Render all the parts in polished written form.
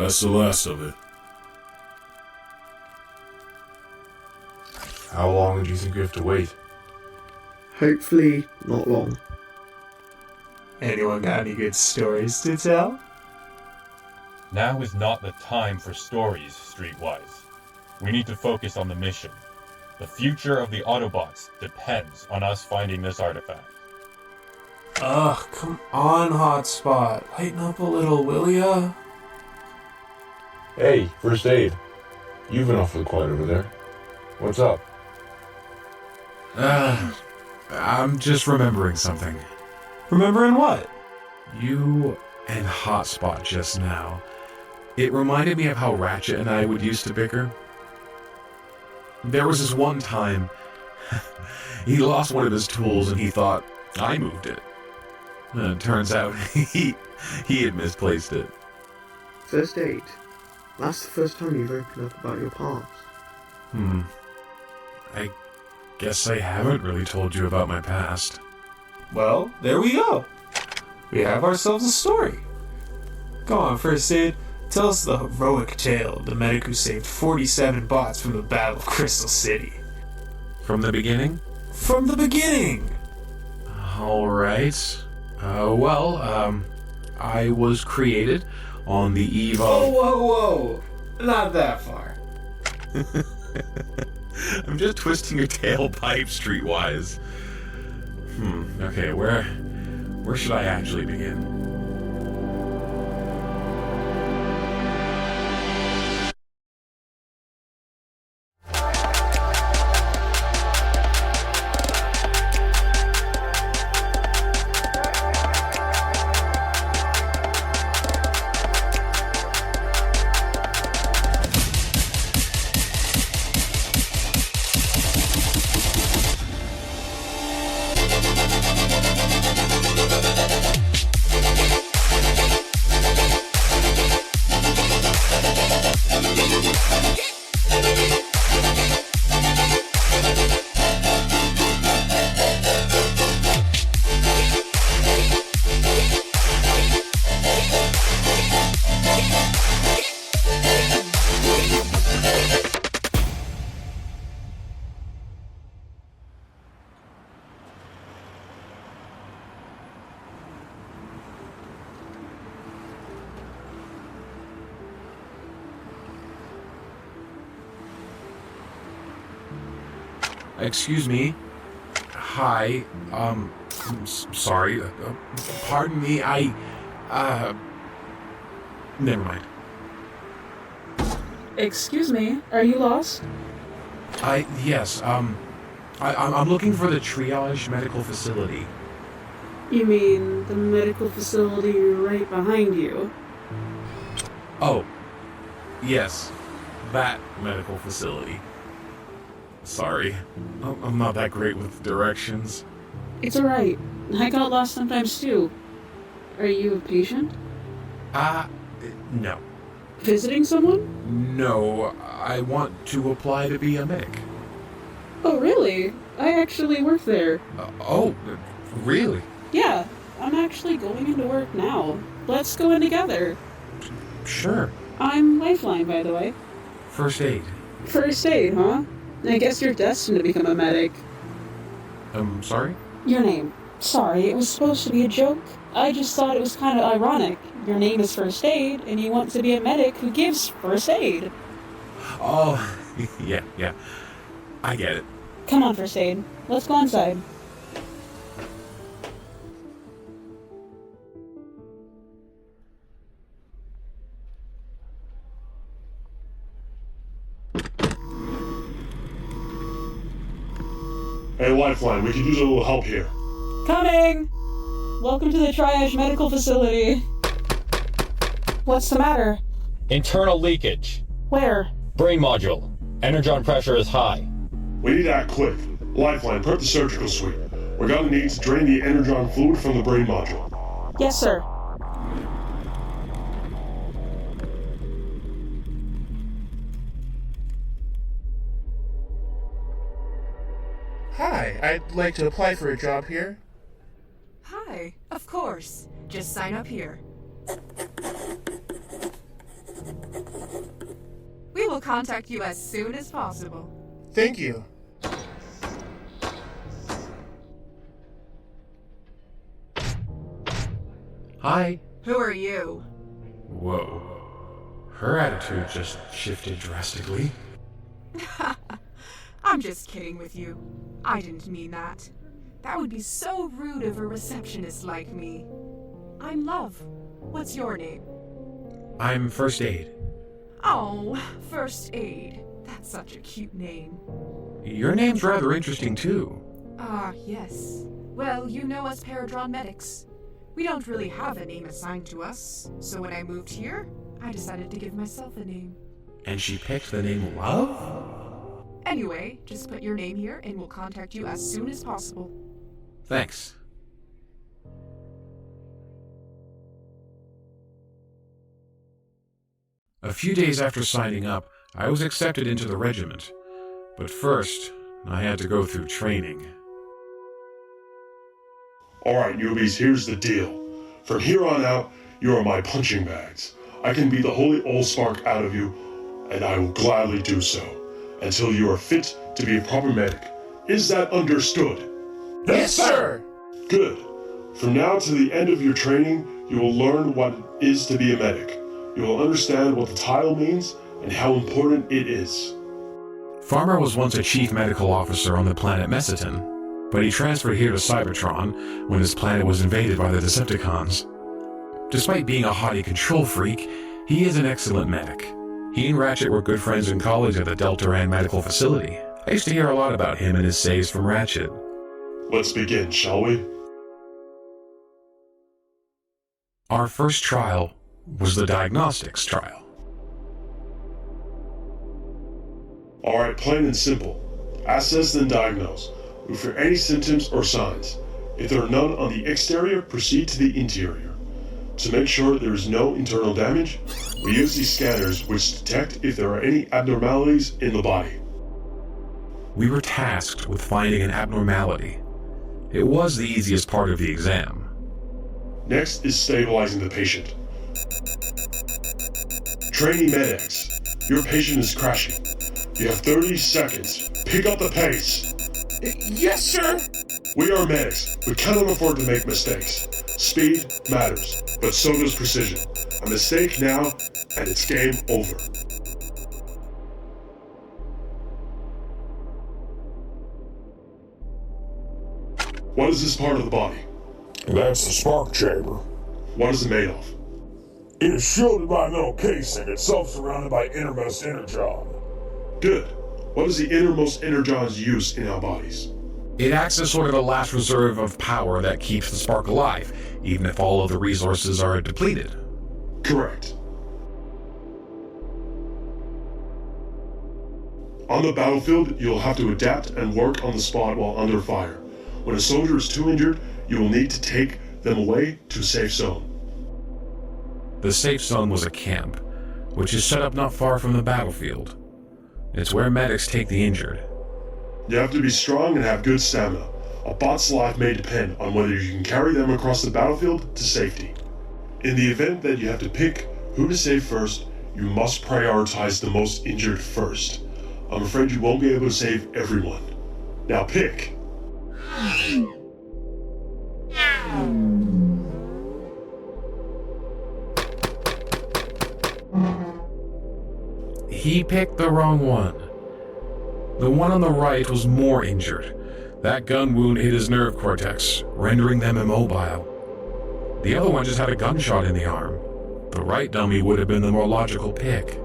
That's the last of it. How long do you think we have to wait? Hopefully not long. Anyone got any good stories to tell? Now is not the time for stories, Streetwise. We need to focus on the mission. The future of the Autobots depends on us finding this artifact. Ugh, come on, Hotspot. Lighten up a little, will ya? Hey, first aid. You've been awfully quiet over there. What's up? I'm just remembering something. Remembering what? You and Hotspot just now. It reminded me of how Ratchet and I would used to bicker. There was this one time, he lost one of his tools and he thought I moved it. Turns out he had misplaced it. First aid. That's the first time you've opened up about your past. I guess I haven't really told you about my past. Well, there we go. We have ourselves a story. Go on, First Aid. Tell us the heroic tale of the medic who saved 47 bots from the Battle of Crystal City. From the beginning? From the beginning! Alright. I was created on the eve of... Whoa! Not that far. I'm just twisting your tailpipe, Streetwise. Okay, where should I actually begin? Excuse me. Hi. Sorry. Pardon me. Never mind. Excuse me, are you lost? Yes. I'm looking for the Triage Medical Facility. You mean the medical facility right behind you? Oh. Yes. That medical facility. Sorry. I'm not that great with directions. It's alright. I got lost sometimes too. Are you a patient? No. Visiting someone? No, I want to apply to be a medic. Oh, really? I actually work there. Oh, really? Yeah, I'm actually going into work now. Let's go in together. Sure. I'm Lifeline, by the way. First aid. First aid, huh? I guess you're destined to become a medic. Sorry? Your name. Sorry, it was supposed to be a joke. I just thought it was kind of ironic. Your name is First Aid, and you want to be a medic who gives first aid. Oh, yeah. I get it. Come on, First Aid. Let's go inside. Hey, Lifeline, we could use a little help here. Coming! Welcome to the Triage Medical Facility. What's the matter? Internal leakage. Where? Brain module. Energon pressure is high. We need to act quick. Lifeline, prep the surgical suite. We're gonna need to drain the energon fluid from the brain module. Yes, sir. Hi, I'd like to apply for a job here. Hi, of course. Just sign up here. contact you as soon as possible. Thank you. Hi. Who are you? Whoa. Her attitude just shifted drastically. I'm just kidding with you. I didn't mean that. That would be so rude of a receptionist like me. I'm Love. What's your name? I'm First Aid. Oh, First Aid. That's such a cute name. Your name's rather interesting, too. Ah, yes. Well, you know us Paradron medics. We don't really have a name assigned to us, so when I moved here, I decided to give myself a name. And she picked the name Love? Anyway, just put your name here and we'll contact you as soon as possible. Thanks. A few days after signing up, I was accepted into the regiment. But first, I had to go through training. Alright, newbies, here's the deal. From here on out, you are my punching bags. I can beat the holy old spark out of you, and I will gladly do so, until you are fit to be a proper medic. Is that understood? Yes, sir! Good. From now to the end of your training, you will learn what it is to be a medic. You will understand what the title means and how important it is. Pharma was once a chief medical officer on the planet Mesiton, but he transferred here to Cybertron when his planet was invaded by the Decepticons. Despite being a haughty control freak, he is an excellent medic. He and Ratchet were good friends in college at the RebelTheRaven Medical Facility. I used to hear a lot about him and his saves from Ratchet. Let's begin, shall we? Our first trial was the diagnostics trial. Alright, plain and simple. Assess and diagnose. Look for any symptoms or signs. If there are none on the exterior, proceed to the interior. To make sure there is no internal damage, we use these scanners which detect if there are any abnormalities in the body. We were tasked with finding an abnormality. It was the easiest part of the exam. Next is stabilizing the patient. Trainee Medix, your patient is crashing. You have 30 seconds. Pick up the pace. Yes, sir! We are medics. We cannot afford to make mistakes. Speed matters, but so does precision. A mistake now, and it's game over. What is this part of the body? That's the spark chamber. What is it made of? It is shielded by a metal casing, itself surrounded by innermost energon. Good. What is the innermost energon's use in our bodies? It acts as sort of a last reserve of power that keeps the spark alive, even if all of the resources are depleted. Correct. On the battlefield, you'll have to adapt and work on the spot while under fire. When a soldier is too injured, you will need to take them away to a safe zone. The safe zone was a camp, which is set up not far from the battlefield. It's where medics take the injured. You have to be strong and have good stamina. A bot's life may depend on whether you can carry them across the battlefield to safety. In the event that you have to pick who to save first, you must prioritize the most injured first. I'm afraid you won't be able to save everyone. Now pick. He picked the wrong one. The one on the right was more injured. That gun wound hit his nerve cortex, rendering them immobile. The other one just had a gunshot in the arm. The right dummy would have been the more logical pick.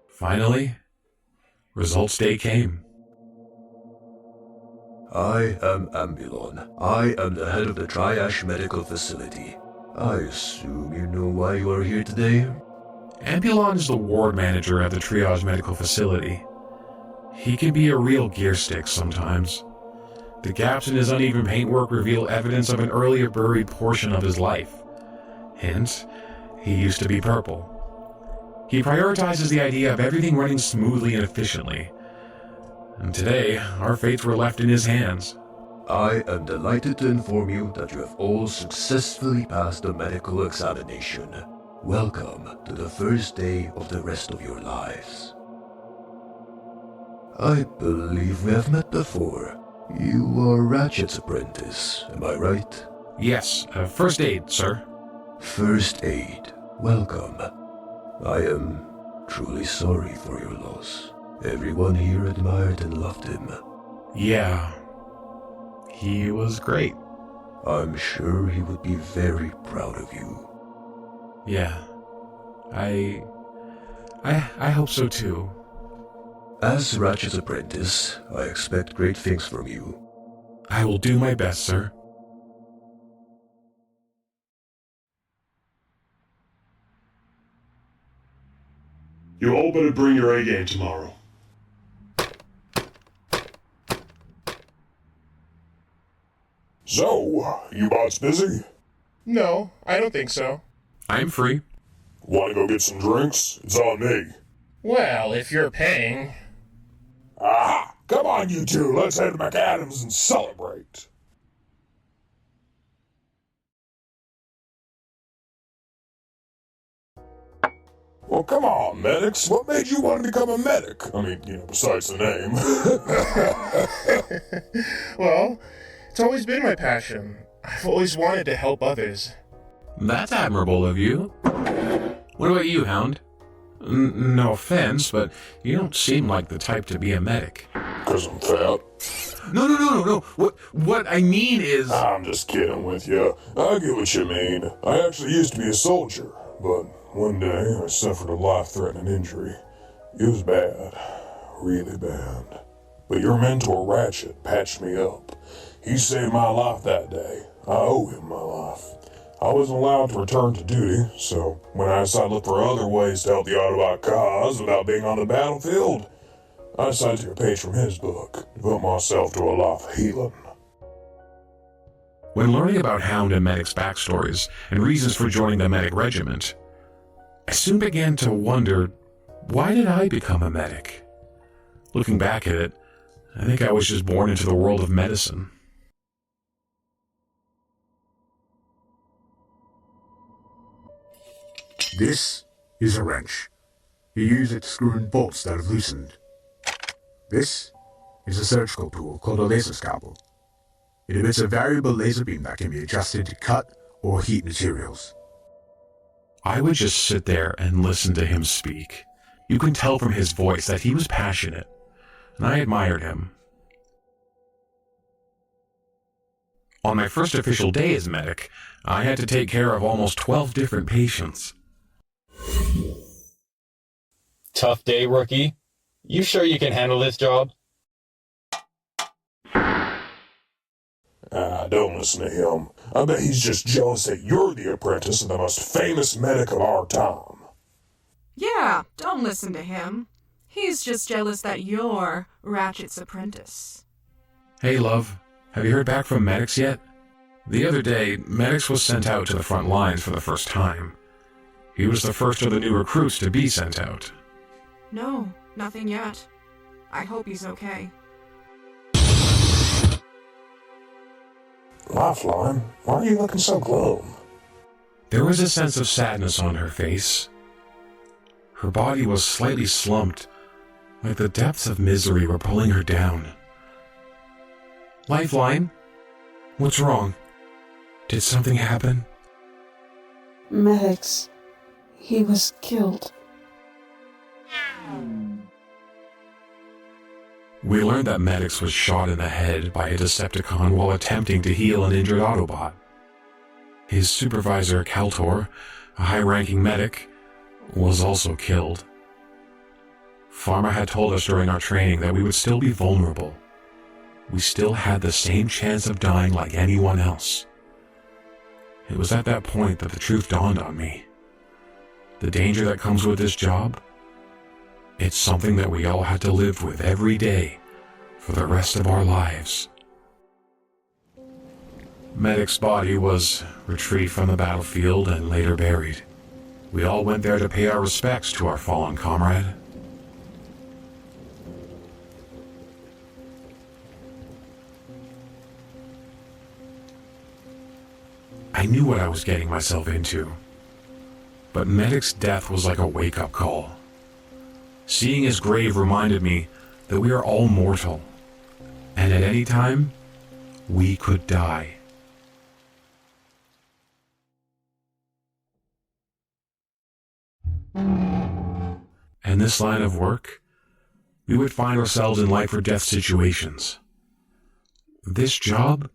Finally, results day came. I am Ambulon. I am the head of the Triage Medical Facility. I assume you know why you are here today? Ambulon is the ward manager at the Triage Medical Facility. He can be a real gear stick sometimes. The gaps in his uneven paintwork reveal evidence of an earlier buried portion of his life. Hint, he used to be purple. He prioritizes the idea of everything running smoothly and efficiently. And today, our fates were left in his hands. I am delighted to inform you that you have all successfully passed the medical examination. Welcome to the first day of the rest of your lives. I believe we have met before. You are Ratchet's apprentice, am I right? Yes, first aid, sir. First aid. Welcome. I am truly sorry for your loss. Everyone here admired and loved him. Yeah. He was great. I'm sure he would be very proud of you. Yeah. I hope so too. As Ratchet's apprentice, I expect great things from you. I will do my best, sir. You all better bring your A game tomorrow. So, you bots busy? No, I don't think so. I'm free. Wanna go get some drinks? It's on me. Well, if you're paying. Aha! Come on, you two, let's head to McAdams and celebrate. Well, come on, medics. What made you want to become a medic? I mean, besides the name. Well, it's always been my passion. I've always wanted to help others. That's admirable of you. What about you, Hound? No offense, but you don't seem like the type to be a medic. 'Cause I'm fat. No. What I mean is... I'm just kidding with you. I get what you mean. I actually used to be a soldier, but one day I suffered a life-threatening injury. It was bad. Really bad. But your mentor, Ratchet, patched me up. He saved my life that day. I owe him my life. I wasn't allowed to return to duty, so when I decided to look for other ways to help the Autobot cause without being on the battlefield, I decided to take a page from his book, devote myself to a life of healing. When learning about Hound and Medic's backstories and reasons for joining the Medic Regiment, I soon began to wonder, why did I become a medic? Looking back at it, I think I was just born into the world of medicine. This is a wrench. You use it to screw in bolts that have loosened. This is a surgical tool called a laser scalpel. It emits a variable laser beam that can be adjusted to cut or heat materials. I would just sit there and listen to him speak. You can tell from his voice that he was passionate, and I admired him. On my first official day as medic, I had to take care of almost 12 different patients. Tough day, rookie. You sure you can handle this job? Don't listen to him. I bet he's just jealous that you're the apprentice of the most famous medic of our time. Yeah, don't listen to him. He's just jealous that you're Ratchet's apprentice. Hey, love. Have you heard back from Medix yet? The other day, Medix was sent out to the front lines for the first time. He was the first of the new recruits to be sent out. No, nothing yet. I hope he's okay. Lifeline, why are you looking so glum? There was a sense of sadness on her face. Her body was slightly slumped, like the depths of misery were pulling her down. Lifeline? What's wrong? Did something happen? Medix. He was killed. We learned that Medix was shot in the head by a Decepticon while attempting to heal an injured Autobot. His supervisor, Kaltor, a high-ranking medic, was also killed. Pharma had told us during our training that we would still be vulnerable. We still had the same chance of dying like anyone else. It was at that point that the truth dawned on me. The danger that comes with this job, it's something that we all had to live with every day for the rest of our lives. Medic's body was retrieved from the battlefield and later buried. We all went there to pay our respects to our fallen comrade. I knew what I was getting myself into, but Medix's death was like a wake-up call. Seeing his grave reminded me that we are all mortal, and at any time, we could die. In this line of work, we would find ourselves in life-or-death situations. This job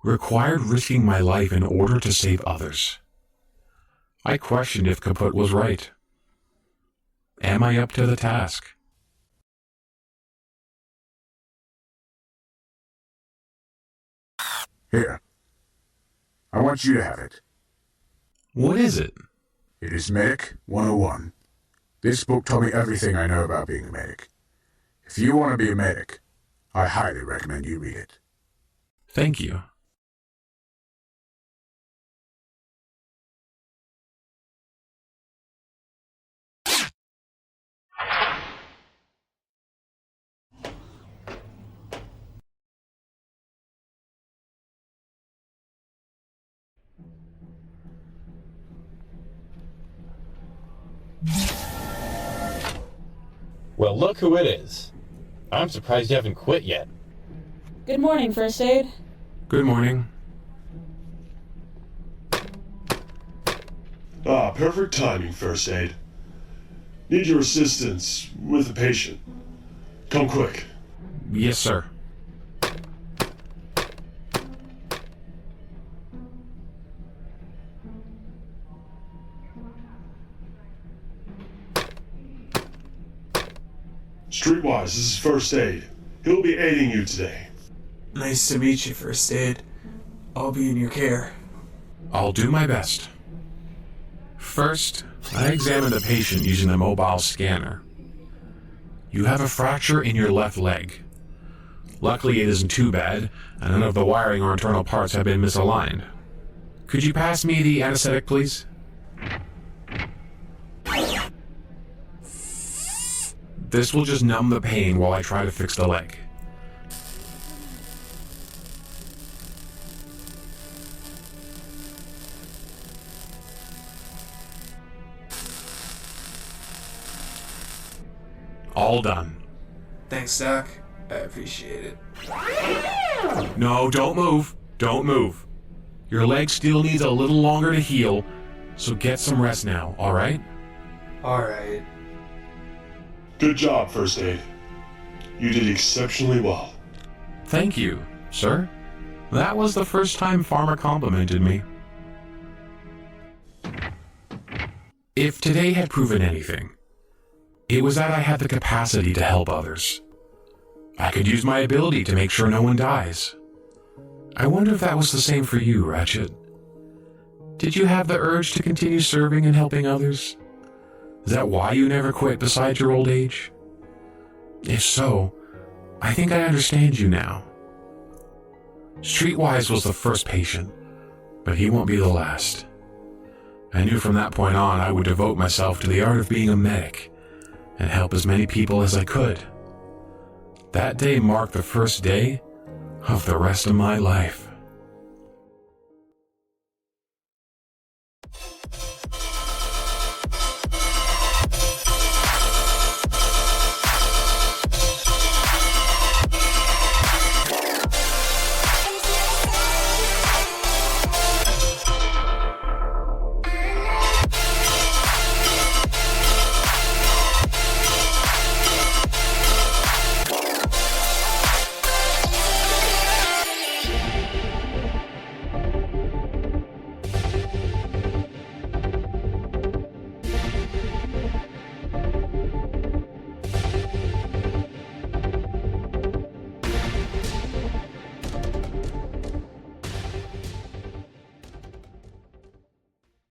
required risking my life in order to save others. I questioned if Kaput was right. Am I up to the task? Here. I want you to have it. What is it? It is Medic 101. This book taught me everything I know about being a medic. If you want to be a medic, I highly recommend you read it. Thank you. Well, look who it is. I'm surprised you haven't quit yet. Good morning, First Aid. Good morning. Perfect timing, First Aid. Need your assistance with a patient. Come quick. Yes, sir. Streetwise, this is First Aid. He'll be aiding you today. Nice to meet you, First Aid. I'll be in your care. I'll do my best. First, I examine the patient using the mobile scanner. You have a fracture in your left leg. Luckily, it isn't too bad, and none of the wiring or internal parts have been misaligned. Could you pass me the anesthetic, please? This will just numb the pain while I try to fix the leg. All done. Thanks, Doc. I appreciate it. No, don't move. Don't move. Your leg still needs a little longer to heal, so get some rest now, alright? Alright. Good job, First Aid. You did exceptionally well. Thank you, sir. That was the first time Pharma complimented me. If today had proven anything, it was that I had the capacity to help others. I could use my ability to make sure no one dies. I wonder if that was the same for you, Ratchet. Did you have the urge to continue serving and helping others? Is that why you never quit besides your old age? If so, I think I understand you now. Streetwise was the first patient, but he won't be the last. I knew from that point on I would devote myself to the art of being a medic and help as many people as I could. That day marked the first day of the rest of my life.